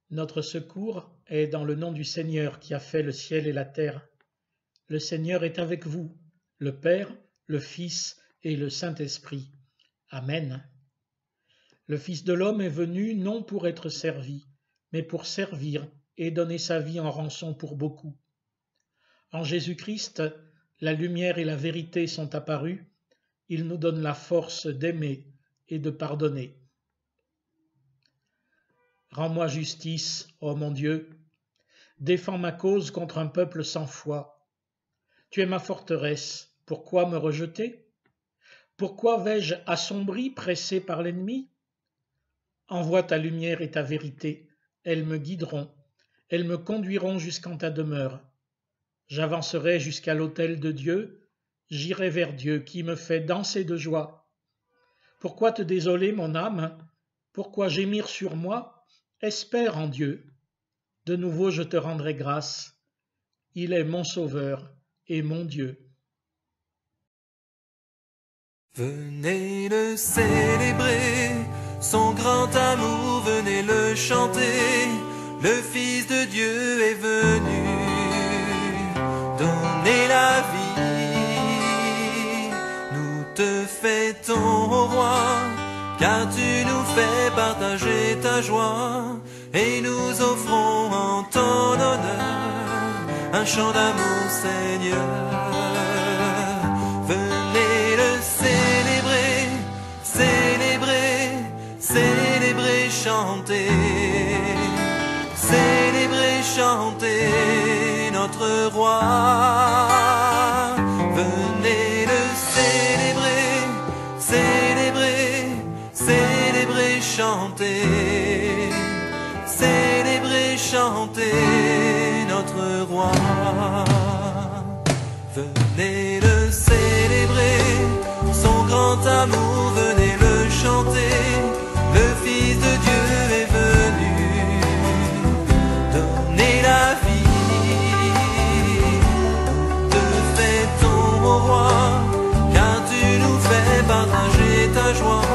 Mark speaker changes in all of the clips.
Speaker 1: Notre secours est dans le nom du Seigneur qui a fait le ciel et la terre. Le Seigneur est avec vous, le Père, le Fils et le Saint-Esprit. Amen. Le Fils de l'homme est venu non pour être servi, mais pour servir et donner sa vie en rançon pour beaucoup. En Jésus-Christ, la lumière et la vérité sont apparues. Il nous donne la force d'aimer et de pardonner. Rends-moi justice, ô mon Dieu. Défends ma cause contre un peuple sans foi. Tu es ma forteresse, pourquoi me rejeter? Pourquoi vais-je assombri, pressé par l'ennemi? Envoie ta lumière et ta vérité, elles me guideront, elles me conduiront jusqu'en ta demeure. J'avancerai jusqu'à l'autel de Dieu, j'irai vers Dieu qui me fait danser de joie. Pourquoi te désoler, mon âme? Pourquoi gémir sur moi? Espère en Dieu. De nouveau je te rendrai grâce. Il est mon Sauveur et mon Dieu.
Speaker 2: Venez le célébrer, son grand amour, venez le chanter. Le Fils de Dieu est venu donner la vie. Nous te fêtons, ô roi, car tu nous fais partager ta joie. Et nous offrons en ton honneur un chant d'amour, Seigneur. Venez le célébrer, célébrer, célébrer, chanter. Célébrer, chanter notre roi. Venez le célébrer, célébrer, célébrer, chanter. Célébrer, chanter notre roi. Venez le célébrer, son grand amour, venez le chanter. Le Fils de Dieu est venu donner la vie. Te fêtons, ô roi, car tu nous fais partager ta joie.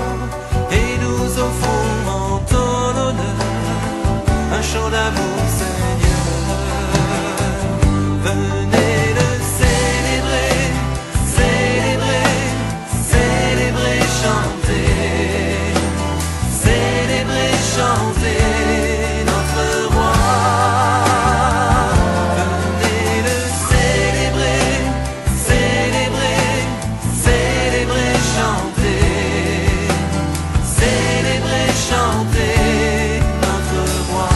Speaker 2: Et nous offrons en ton honneur un chant d'amour, Seigneur. Venez le célébrer, célébrer, célébrer, chanter. Célébrer, chanter notre roi. Venez le célébrer, célébrer, célébrer, chanter. Célébrer, chanter notre roi.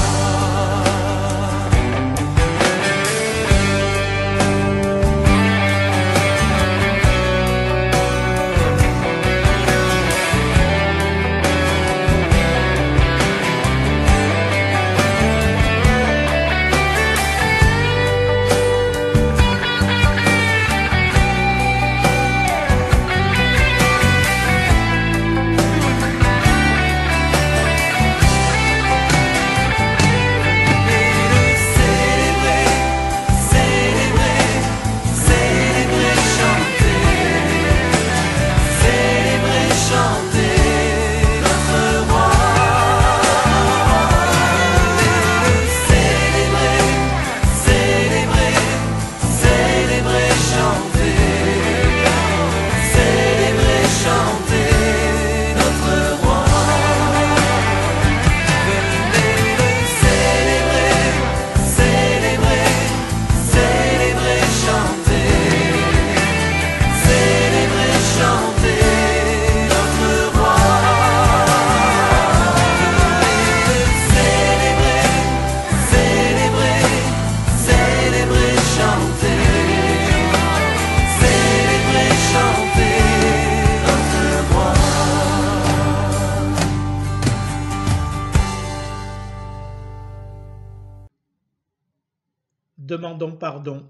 Speaker 1: Demandons pardon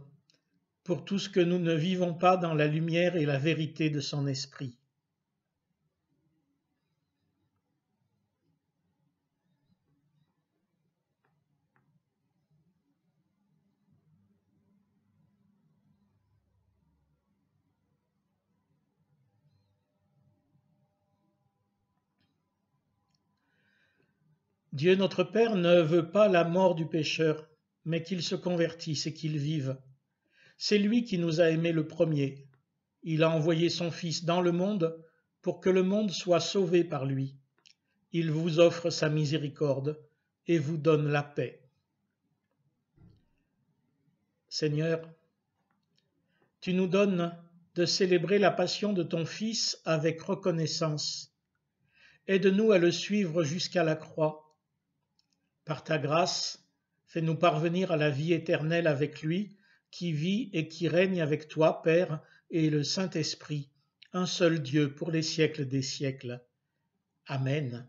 Speaker 1: pour tout ce que nous ne vivons pas dans la lumière et la vérité de son esprit. Dieu notre Père ne veut pas la mort du pécheur, mais qu'il se convertisse et qu'il vive. C'est lui qui nous a aimés le premier. Il a envoyé son Fils dans le monde pour que le monde soit sauvé par lui. Il vous offre sa miséricorde et vous donne la paix. Seigneur, tu nous donnes de célébrer la passion de ton Fils avec reconnaissance. Aide-nous à le suivre jusqu'à la croix. Par ta grâce, fais-nous parvenir à la vie éternelle avec lui, qui vit et qui règne avec toi, Père, et le Saint-Esprit, un seul Dieu pour les siècles des siècles. Amen.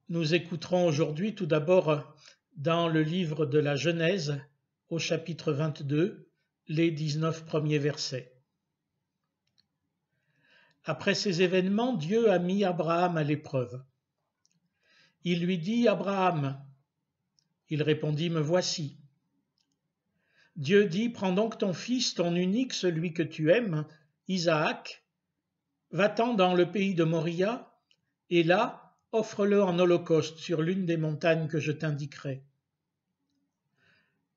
Speaker 1: Nous écouterons aujourd'hui tout d'abord dans le livre de la Genèse, au chapitre 22, les 19 premiers versets. Après ces événements, Dieu a mis Abraham à l'épreuve. Il lui dit « Abraham ». Il répondit « Me voici ». Dieu dit « Prends donc ton fils, ton unique, celui que tu aimes, Isaac, va-t'en dans le pays de Moria, et là, offre-le en holocauste sur l'une des montagnes que je t'indiquerai. »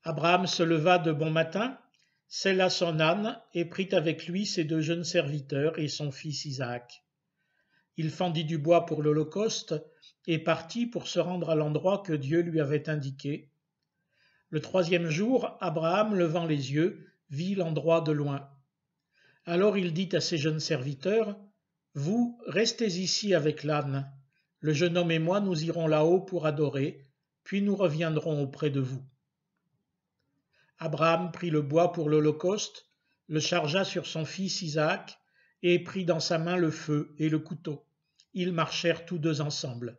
Speaker 1: Abraham se leva de bon matin, sella son âne et prit avec lui ses 2 jeunes serviteurs et son fils Isaac. Il fendit du bois pour l'holocauste et partit pour se rendre à l'endroit que Dieu lui avait indiqué. Le 3e jour, Abraham, levant les yeux, vit l'endroit de loin. Alors il dit à ses jeunes serviteurs, « Vous, restez ici avec l'âne. Le jeune homme et moi, nous irons là-haut pour adorer, puis nous reviendrons auprès de vous. » Abraham prit le bois pour l'holocauste, le chargea sur son fils Isaac, et prit dans sa main le feu et le couteau. Ils marchèrent tous 2 ensemble.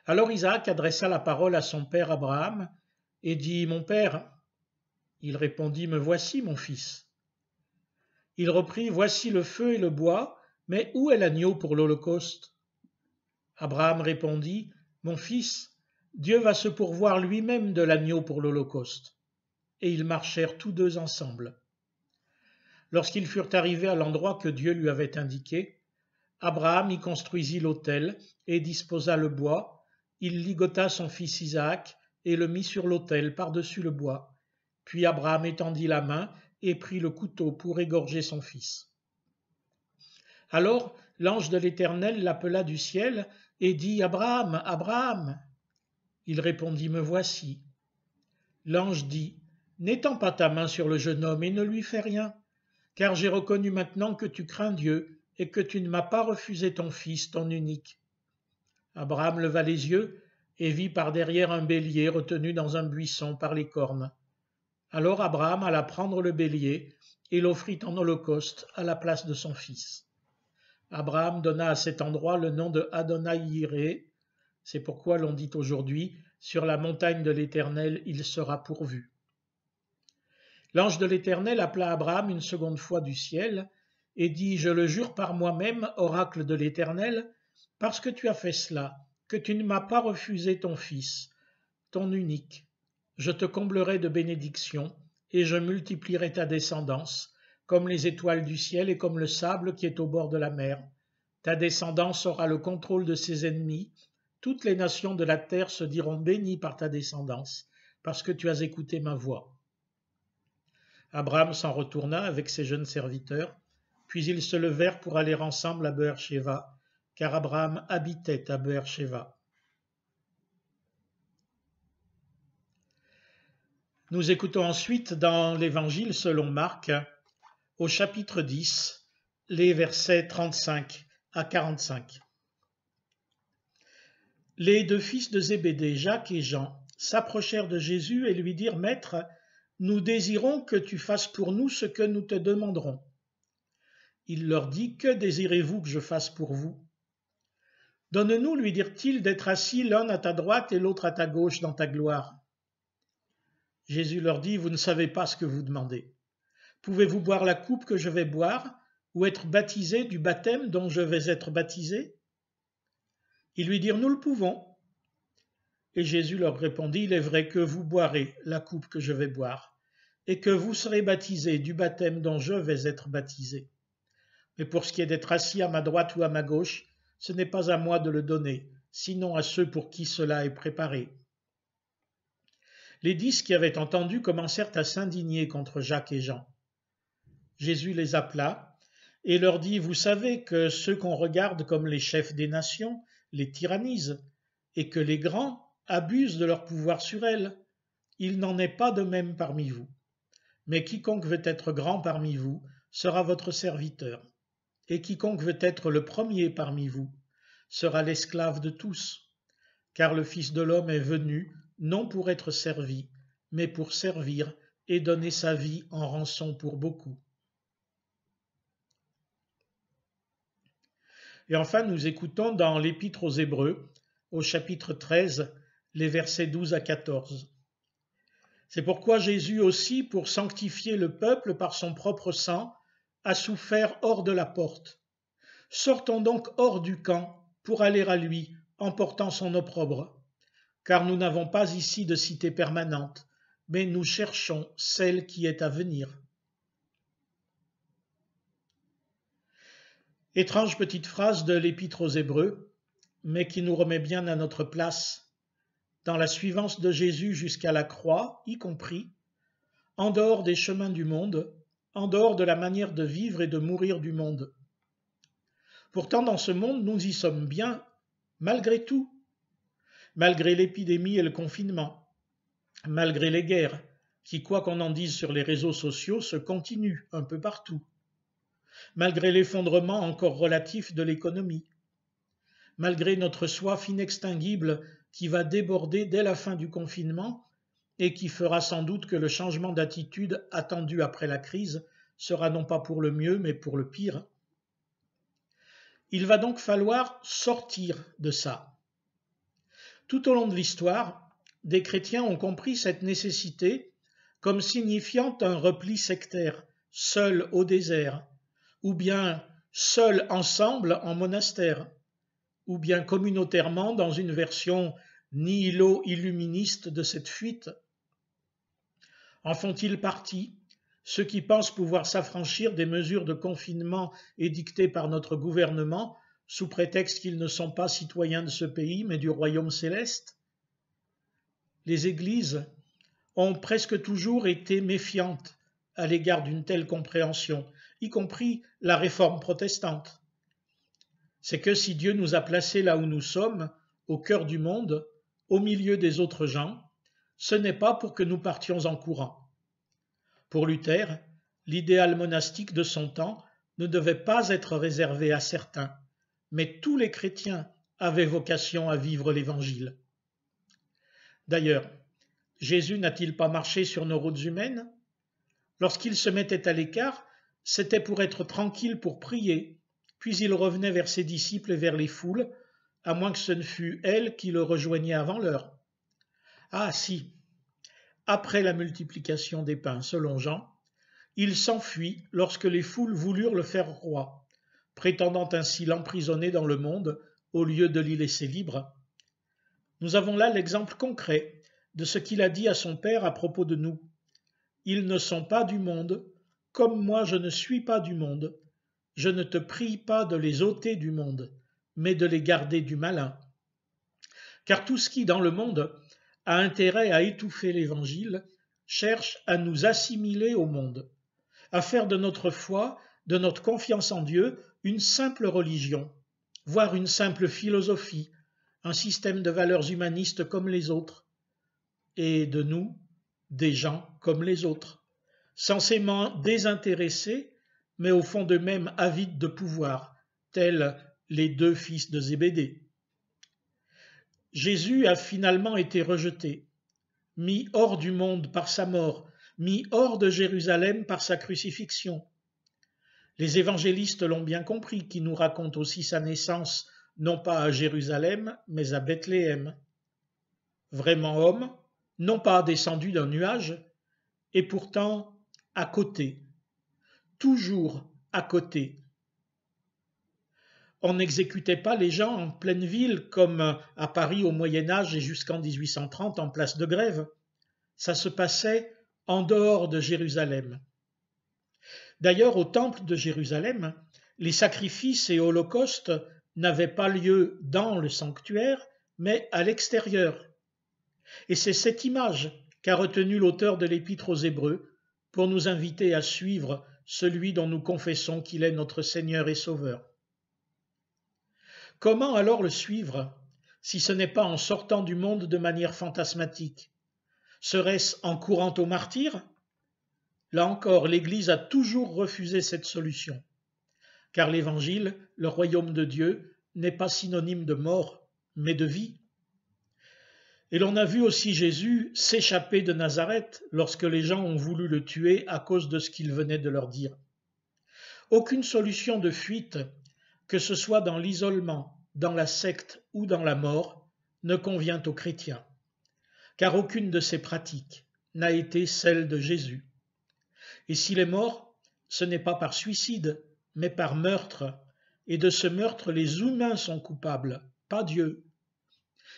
Speaker 1: Alors Isaac adressa la parole à son père Abraham, et dit « Mon père ». Il répondit « Me voici, mon fils ». Il reprit « Voici le feu et le bois, mais où est l'agneau pour l'holocauste » Abraham répondit Mon fils, Dieu va se pourvoir lui-même de l'agneau pour l'Holocauste. » Et ils marchèrent tous deux ensemble. Lorsqu'ils furent arrivés à l'endroit que Dieu lui avait indiqué, Abraham y construisit l'autel et disposa le bois. Il ligota son fils Isaac et le mit sur l'autel par-dessus le bois. Puis Abraham étendit la main et prit le couteau pour égorger son fils. Alors l'ange de l'Éternel l'appela du ciel et dit « Abraham, Abraham !» Il répondit « Me voici. » L'ange dit « N'étends pas ta main sur le jeune homme et ne lui fais rien, car j'ai reconnu maintenant que tu crains Dieu et que tu ne m'as pas refusé ton fils, ton unique. » Abraham leva les yeux et vit par derrière un bélier retenu dans un buisson par les cornes. Alors Abraham alla prendre le bélier et l'offrit en holocauste à la place de son fils. Abraham donna à cet endroit le nom de Adonai-Yireh. C'est pourquoi l'on dit aujourd'hui « Sur la montagne de l'Éternel, il sera pourvu ». L'ange de l'Éternel appela Abraham une seconde fois du ciel et dit « Je le jure par moi-même, oracle de l'Éternel, parce que tu as fait cela, que tu ne m'as pas refusé ton fils, ton unique. Je te comblerai de bénédictions et je multiplierai ta descendance, comme les étoiles du ciel et comme le sable qui est au bord de la mer. Ta descendance aura le contrôle de ses ennemis. Toutes les nations de la terre se diront bénies par ta descendance, parce que tu as écouté ma voix. » Abraham s'en retourna avec ses jeunes serviteurs, puis ils se levèrent pour aller ensemble à Beër-Shéva, car Abraham habitait à Beër-Shéva. Nous écoutons ensuite dans l'Évangile selon Marc, au chapitre 10, les versets 35 à 45. Les deux fils de Zébédée, Jacques et Jean, s'approchèrent de Jésus et lui dirent « Maître, nous désirons que tu fasses pour nous ce que nous te demanderons. » Il leur dit « Que désirez-vous que je fasse pour vous ?» « Donne-nous, lui dirent-ils, d'être assis l'un à ta droite et l'autre à ta gauche dans ta gloire. » Jésus leur dit « Vous ne savez pas ce que vous demandez. Pouvez-vous boire la coupe que je vais boire ou être baptisé du baptême dont je vais être baptisé ?» Ils lui dirent « Nous le pouvons. » Et Jésus leur répondit « Il est vrai que vous boirez la coupe que je vais boire et que vous serez baptisés du baptême dont je vais être baptisé. Mais pour ce qui est d'être assis à ma droite ou à ma gauche, ce n'est pas à moi de le donner, sinon à ceux pour qui cela est préparé. » Les 10 qui avaient entendu commencèrent à s'indigner contre Jacques et Jean. Jésus les appela et leur dit « Vous savez que ceux qu'on regarde comme les chefs des nations les tyrannisent et que les grands abusent de leur pouvoir sur elles. Il n'en est pas de même parmi vous. Mais quiconque veut être grand parmi vous sera votre serviteur, et quiconque veut être le premier parmi vous sera l'esclave de tous. Car le Fils de l'homme est venu non pour être servi, mais pour servir et donner sa vie en rançon pour beaucoup. » Et enfin, nous écoutons dans l'Épître aux Hébreux, au chapitre 13, les versets 12 à 14. « C'est pourquoi Jésus aussi, pour sanctifier le peuple par son propre sang, a souffert hors de la porte. Sortons donc hors du camp pour aller à lui en portant son opprobre. Car nous n'avons pas ici de cité permanente, mais nous cherchons celle qui est à venir. » Étrange petite phrase de l'Épître aux Hébreux, mais qui nous remet bien à notre place dans la suivance de Jésus jusqu'à la croix, y compris, en dehors des chemins du monde, en dehors de la manière de vivre et de mourir du monde. Pourtant, dans ce monde, nous y sommes bien, malgré tout, malgré l'épidémie et le confinement, malgré les guerres, qui, quoi qu'on en dise sur les réseaux sociaux, se continuent un peu partout, malgré l'effondrement encore relatif de l'économie, malgré notre soif inextinguible qui va déborder dès la fin du confinement et qui fera sans doute que le changement d'attitude attendu après la crise sera non pas pour le mieux, mais pour le pire. Il va donc falloir sortir de ça. Tout au long de l'histoire, des chrétiens ont compris cette nécessité comme signifiant un repli sectaire, seul au désert, ou bien seuls ensemble en monastère, ou bien communautairement dans une version nihilo-illuministe de cette fuite? En font-ils partie, ceux qui pensent pouvoir s'affranchir des mesures de confinement édictées par notre gouvernement sous prétexte qu'ils ne sont pas citoyens de ce pays mais du royaume céleste? Les églises ont presque toujours été méfiantes à l'égard d'une telle compréhension, y compris la réforme protestante. C'est que si Dieu nous a placés là où nous sommes, au cœur du monde, au milieu des autres gens, ce n'est pas pour que nous partions en courant. Pour Luther, l'idéal monastique de son temps ne devait pas être réservé à certains, mais tous les chrétiens avaient vocation à vivre l'Évangile. D'ailleurs, Jésus n'a-t-il pas marché sur nos routes humaines? Lorsqu'il se mettait à l'écart, c'était pour être tranquille pour prier, puis il revenait vers ses disciples et vers les foules, à moins que ce ne fût elles qui le rejoignaient avant l'heure. Ah si, après la multiplication des pains, selon Jean, il s'enfuit lorsque les foules voulurent le faire roi, prétendant ainsi l'emprisonner dans le monde au lieu de l'y laisser libre. Nous avons là l'exemple concret de ce qu'il a dit à son Père à propos de nous. Ils ne sont pas du monde, comme moi je ne suis pas du monde. Je ne te prie pas de les ôter du monde, mais de les garder du malin. Car tout ce qui, dans le monde, a intérêt à étouffer l'Évangile, cherche à nous assimiler au monde, à faire de notre foi, de notre confiance en Dieu, une simple religion, voire une simple philosophie, un système de valeurs humanistes comme les autres, et de nous, des gens comme les autres, censément désintéressés, mais au fond d'eux-mêmes avides de pouvoir, tels les deux fils de Zébédée. Jésus a finalement été rejeté, mis hors du monde par sa mort, mis hors de Jérusalem par sa crucifixion. Les évangélistes l'ont bien compris, qui nous racontent aussi sa naissance, non pas à Jérusalem, mais à Bethléem. Vraiment homme, non pas descendu d'un nuage, et pourtant à côté, toujours à côté. On n'exécutait pas les gens en pleine ville comme à Paris au Moyen-Âge et jusqu'en 1830 en place de Grève. Ça se passait en dehors de Jérusalem. D'ailleurs, au temple de Jérusalem, les sacrifices et holocaustes n'avaient pas lieu dans le sanctuaire, mais à l'extérieur. Et c'est cette image qu'a retenue l'auteur de l'Épître aux Hébreux pour nous inviter à suivre celui dont nous confessons qu'il est notre Seigneur et Sauveur. Comment alors le suivre, si ce n'est pas en sortant du monde de manière fantasmatique? Serait-ce en courant au martyre? Là encore, l'Église a toujours refusé cette solution, car l'Évangile, le royaume de Dieu, n'est pas synonyme de mort, mais de vie. Et l'on a vu aussi Jésus s'échapper de Nazareth lorsque les gens ont voulu le tuer à cause de ce qu'il venait de leur dire. Aucune solution de fuite, que ce soit dans l'isolement, dans la secte ou dans la mort, ne convient aux chrétiens, car aucune de ces pratiques n'a été celle de Jésus. Et s'il est mort, ce n'est pas par suicide, mais par meurtre, et de ce meurtre les humains sont coupables, pas Dieu.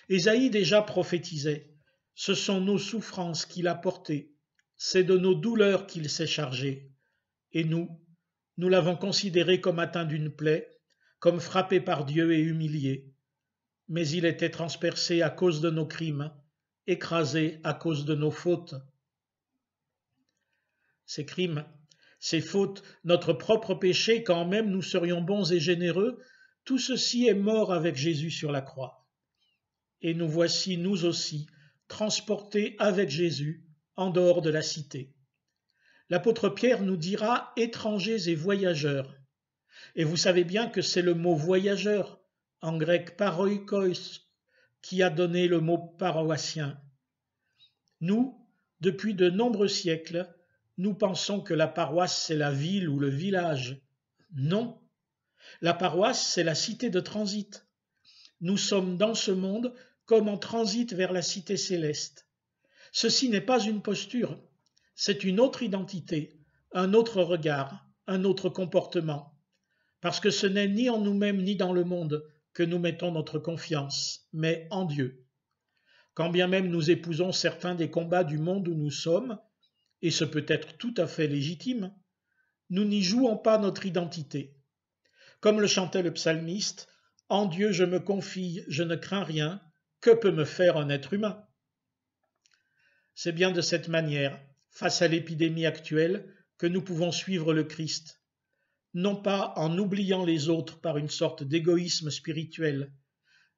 Speaker 1: Ésaïe déjà prophétisait, « Ce sont nos souffrances qu'il a portées, c'est de nos douleurs qu'il s'est chargé. » Et nous l'avons considéré comme atteint d'une plaie, comme frappé par Dieu et humilié. Mais il était transpercé à cause de nos crimes, écrasé à cause de nos fautes. Ces crimes, ces fautes, notre propre péché, quand même nous serions bons et généreux, tout ceci est mort avec Jésus sur la croix. Et nous voici, nous aussi, transportés avec Jésus en dehors de la cité. L'apôtre Pierre nous dira « étrangers et voyageurs ». Et vous savez bien que c'est le mot « voyageur », en grec « paroikos », qui a donné le mot « paroissien ». Nous, depuis de nombreux siècles, nous pensons que la paroisse, c'est la ville ou le village. Non, la paroisse, c'est la cité de transit. Nous sommes dans ce monde comme en transit vers la cité céleste. Ceci n'est pas une posture, c'est une autre identité, un autre regard, un autre comportement. Parce que ce n'est ni en nous-mêmes ni dans le monde que nous mettons notre confiance, mais en Dieu. Quand bien même nous épousons certains des combats du monde où nous sommes, et ce peut être tout à fait légitime, nous n'y jouons pas notre identité. Comme le chantait le psalmiste, « En Dieu je me confie, je ne crains rien, que peut me faire un être humain ?» C'est bien de cette manière, face à l'épidémie actuelle, que nous pouvons suivre le Christ, non pas en oubliant les autres par une sorte d'égoïsme spirituel,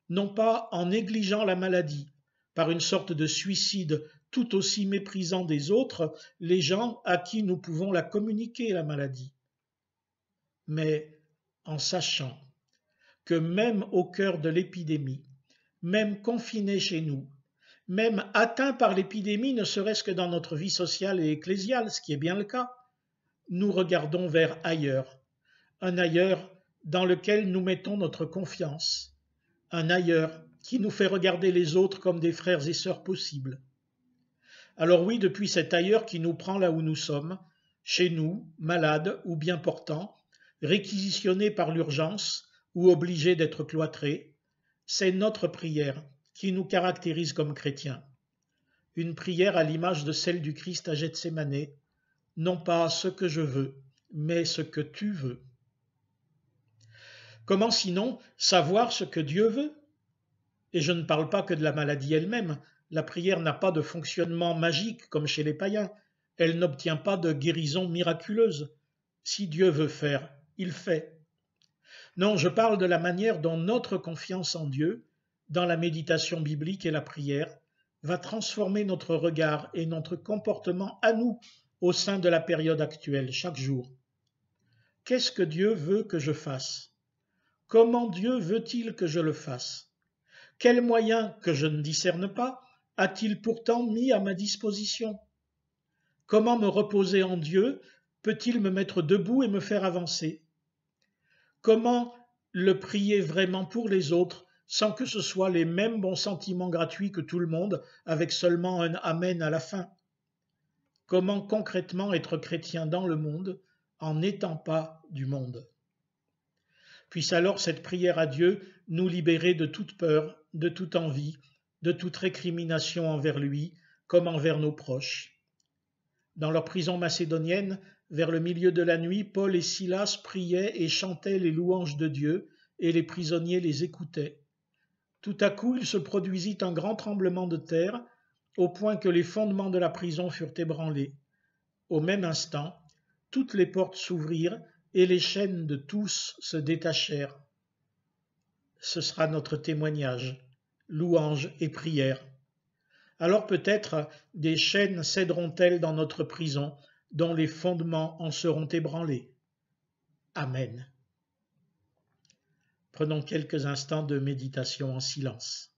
Speaker 1: non pas en négligeant la maladie, par une sorte de suicide tout aussi méprisant des autres, les gens à qui nous pouvons la communiquer, la maladie, mais en sachant que même au cœur de l'épidémie, même confinés chez nous, même atteints par l'épidémie, ne serait-ce que dans notre vie sociale et ecclésiale, ce qui est bien le cas, nous regardons vers ailleurs, un ailleurs dans lequel nous mettons notre confiance, un ailleurs qui nous fait regarder les autres comme des frères et sœurs possibles. Alors oui, depuis cet ailleurs qui nous prend là où nous sommes, chez nous, malades ou bien portants, réquisitionnés par l'urgence ou obligés d'être cloîtrés, c'est notre prière qui nous caractérise comme chrétiens. Une prière à l'image de celle du Christ à Gethsémanée, non pas ce que je veux, mais ce que tu veux. Comment sinon savoir ce que Dieu veut? Et je ne parle pas que de la maladie elle-même. La prière n'a pas de fonctionnement magique comme chez les païens. Elle n'obtient pas de guérison miraculeuse. Si Dieu veut faire, il fait. Non, je parle de la manière dont notre confiance en Dieu, dans la méditation biblique et la prière, va transformer notre regard et notre comportement à nous au sein de la période actuelle, chaque jour. Qu'est-ce que Dieu veut que je fasse? Comment Dieu veut-il que je le fasse? Quels moyens que je ne discerne pas a-t-il pourtant mis à ma disposition? Comment me reposer en Dieu peut-il me mettre debout et me faire avancer? Comment le prier vraiment pour les autres sans que ce soit les mêmes bons sentiments gratuits que tout le monde avec seulement un Amen à la fin? Comment concrètement être chrétien dans le monde en n'étant pas du monde? Puisse alors cette prière à Dieu nous libérer de toute peur, de toute envie, de toute récrimination envers lui, comme envers nos proches. Dans leur prison macédonienne, vers le milieu de la nuit, Paul et Silas priaient et chantaient les louanges de Dieu, et les prisonniers les écoutaient. Tout à coup, il se produisit un grand tremblement de terre, au point que les fondements de la prison furent ébranlés. Au même instant, toutes les portes s'ouvrirent, et les chaînes de tous se détachèrent. Ce sera notre témoignage, louange et prière. Alors peut-être des chaînes céderont-elles dans notre prison, dont les fondements en seront ébranlés. Amen. Prenons quelques instants de méditation en silence.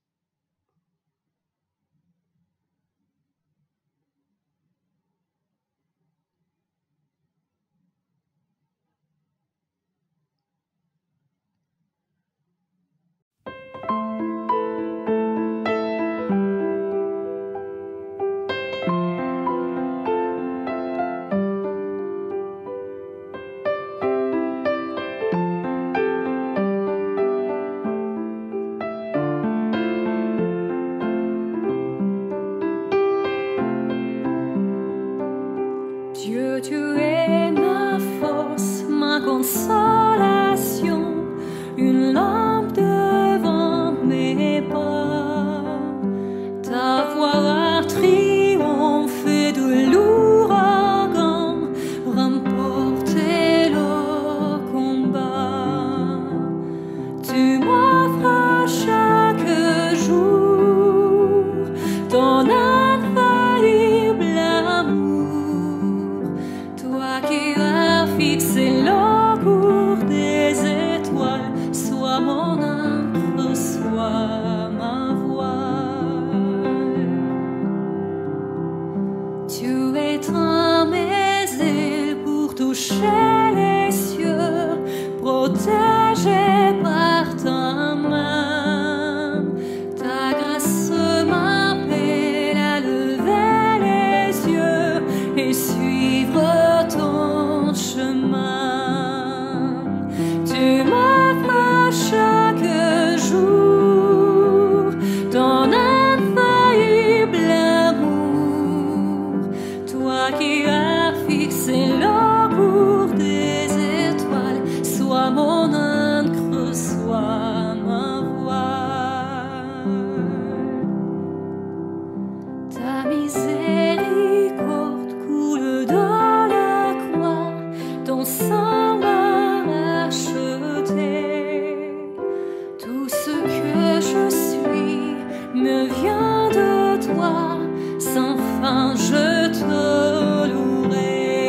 Speaker 3: que je suis me vient de toi, sans fin je te louerai.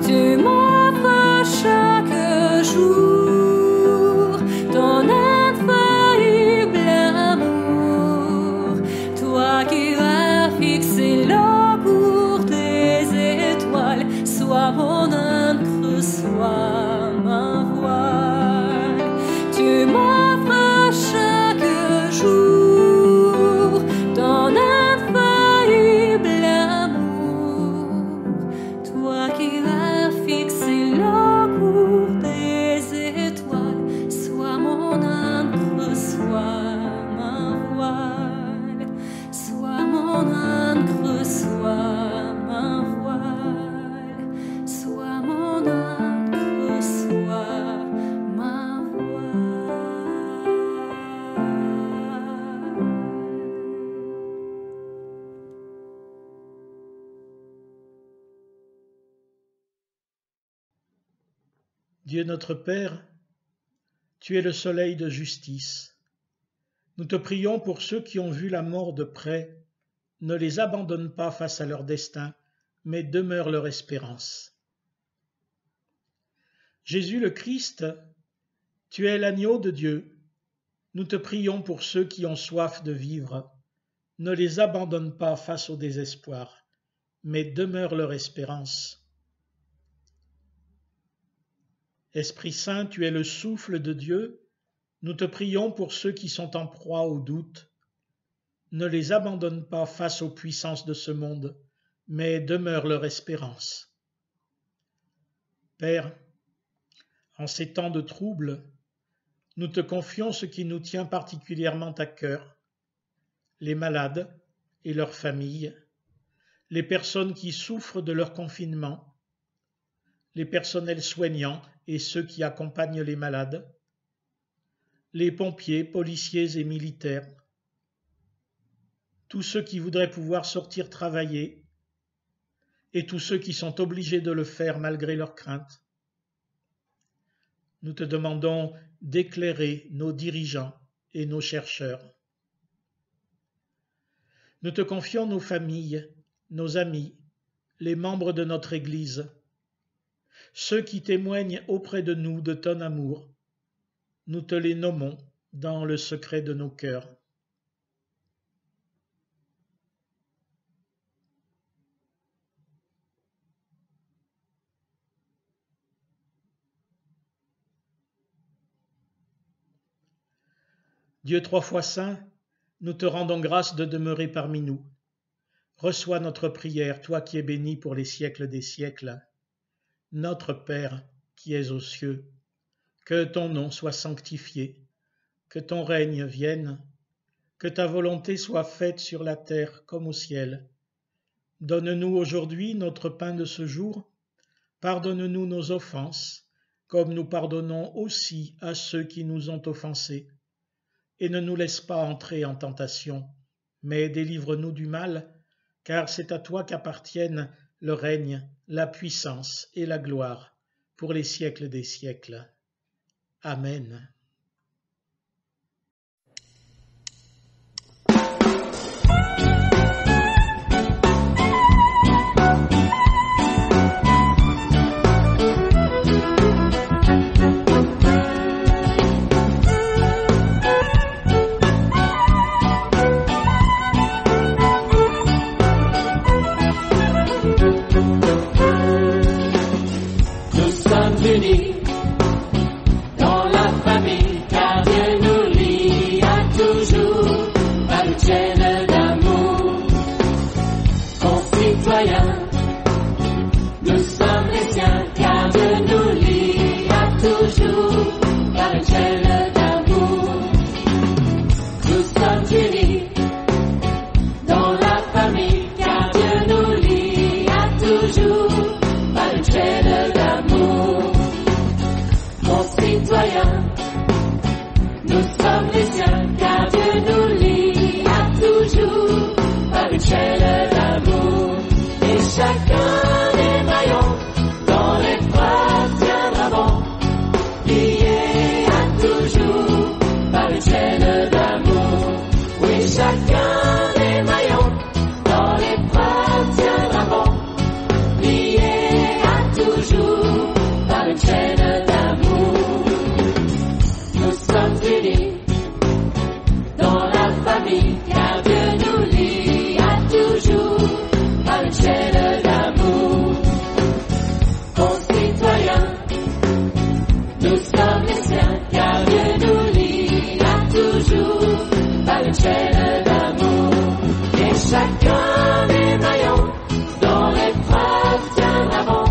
Speaker 3: Tu m'offres chaque jour ton infaillible amour, toi qui as fixé le cours des étoiles, sois mon ancre, sois ma voile. Tu m'offres chaque jour ton infaillible amour, toi qui as fixé le cours des étoiles, sois mon ancre, sois ma voile. Sois mon ancre, sois ma voile. Sois mon ancre, sois ma voile.
Speaker 1: Dieu notre Père, tu es le soleil de justice. Nous te prions pour ceux qui ont vu la mort de près. Ne les abandonne pas face à leur destin, mais demeure leur espérance. Jésus le Christ, tu es l'agneau de Dieu. Nous te prions pour ceux qui ont soif de vivre. Ne les abandonne pas face au désespoir, mais demeure leur espérance. Esprit Saint, tu es le souffle de Dieu. Nous te prions pour ceux qui sont en proie au doute. Ne les abandonne pas face aux puissances de ce monde, mais demeure leur espérance. Père, en ces temps de trouble, nous te confions ce qui nous tient particulièrement à cœur, les malades et leurs familles, les personnes qui souffrent de leur confinement, les personnels soignants et ceux qui accompagnent les malades, les pompiers, policiers et militaires, tous ceux qui voudraient pouvoir sortir travailler et tous ceux qui sont obligés de le faire malgré leurs craintes. Nous te demandons d'éclairer nos dirigeants et nos chercheurs. Nous te confions nos familles, nos amis, les membres de notre Église, ceux qui témoignent auprès de nous de ton amour. Nous te les nommons dans le secret de nos cœurs. Dieu trois fois saint, nous te rendons grâce de demeurer parmi nous. Reçois notre prière, toi qui es béni pour les siècles des siècles. Notre Père qui es aux cieux, que ton nom soit sanctifié, que ton règne vienne, que ta volonté soit faite sur la terre comme au ciel. Donne-nous aujourd'hui notre pain de ce jour. Pardonne-nous nos offenses, comme nous pardonnons aussi à ceux qui nous ont offensés. Et ne nous laisse pas entrer en tentation, mais délivre-nous du mal, car c'est à toi qu'appartiennent le règne, la puissance et la gloire, pour les siècles des siècles. Amen.
Speaker 4: Unis dans la famille. chacun des maillons dont l'épreuve tiendra bon,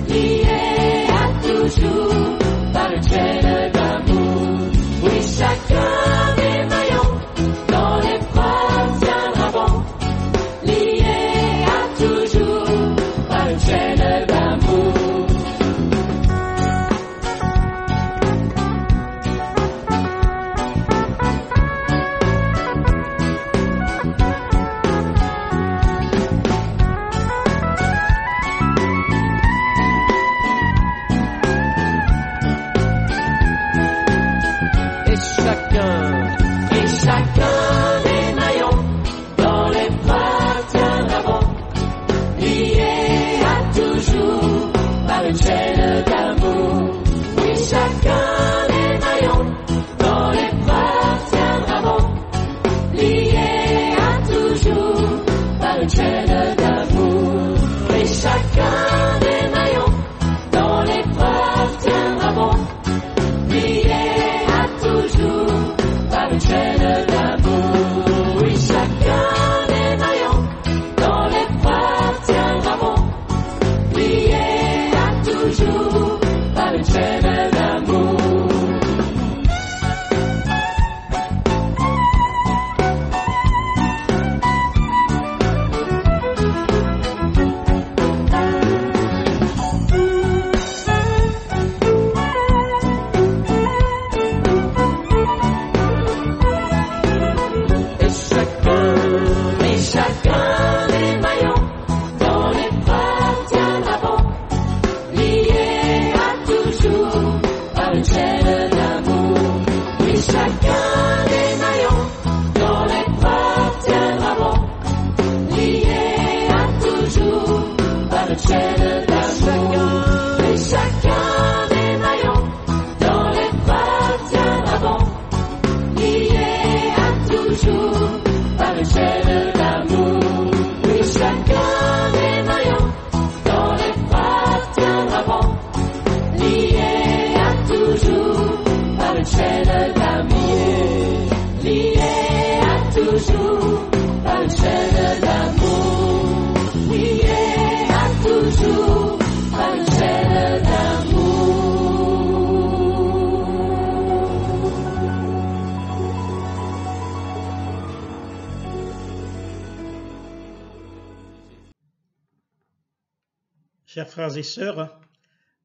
Speaker 4: liés à toujours par une chaîne d'amour. Oui, chacun des maillons dont l'épreuve tiendra bon, liés à toujours par une chaîne d'amour. Et chacun des maillons dont l'épreuve tiendra bon, liés à toujours par une chaîne d'amour. Oui, chacun des maillons dont l'épreuve tiendra bon, liés à toujours par une chaîne d'amour. Et chacun des maillons dont l'épreuve tiendra bon, liés à toujours par une chaîne d'amour. Oui, chacun des maillons dont l'épreuve tiendra bon, liés à toujours par une chaîne d'amour. Et chacun des maillons dont l'épreuve tiendra bon, liés à toujours par une chaîne d'amour. Oui, chacun des maillons dont l'épreuve tiendra bon, liés à toujours par une chaîne d'amour. Et chacun des maillons dont l'épreuve tiendra bon, liés à toujours par une chaîne d'amour. Oui, chacun des maillons dont l'épreuve tiendra bon, liés à toujours par une chaîne d'amour. Liés à toujours par une chaîne d'amour. Liés à toujours par une chaîne d'amour.
Speaker 1: Chers frères et sœurs,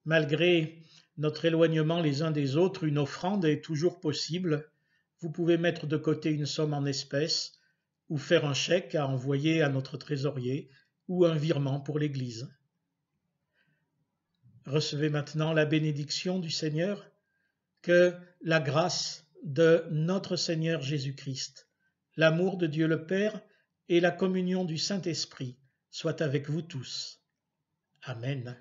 Speaker 1: malgré notre éloignement les uns des autres, une offrande est toujours possible. Vous pouvez mettre de côté une somme en espèces ou faire un chèque à envoyer à notre trésorier ou un virement pour l'Église. Recevez maintenant la bénédiction du Seigneur. Que la grâce de notre Seigneur Jésus-Christ, l'amour de Dieu le Père et la communion du Saint-Esprit soient avec vous tous. Amen.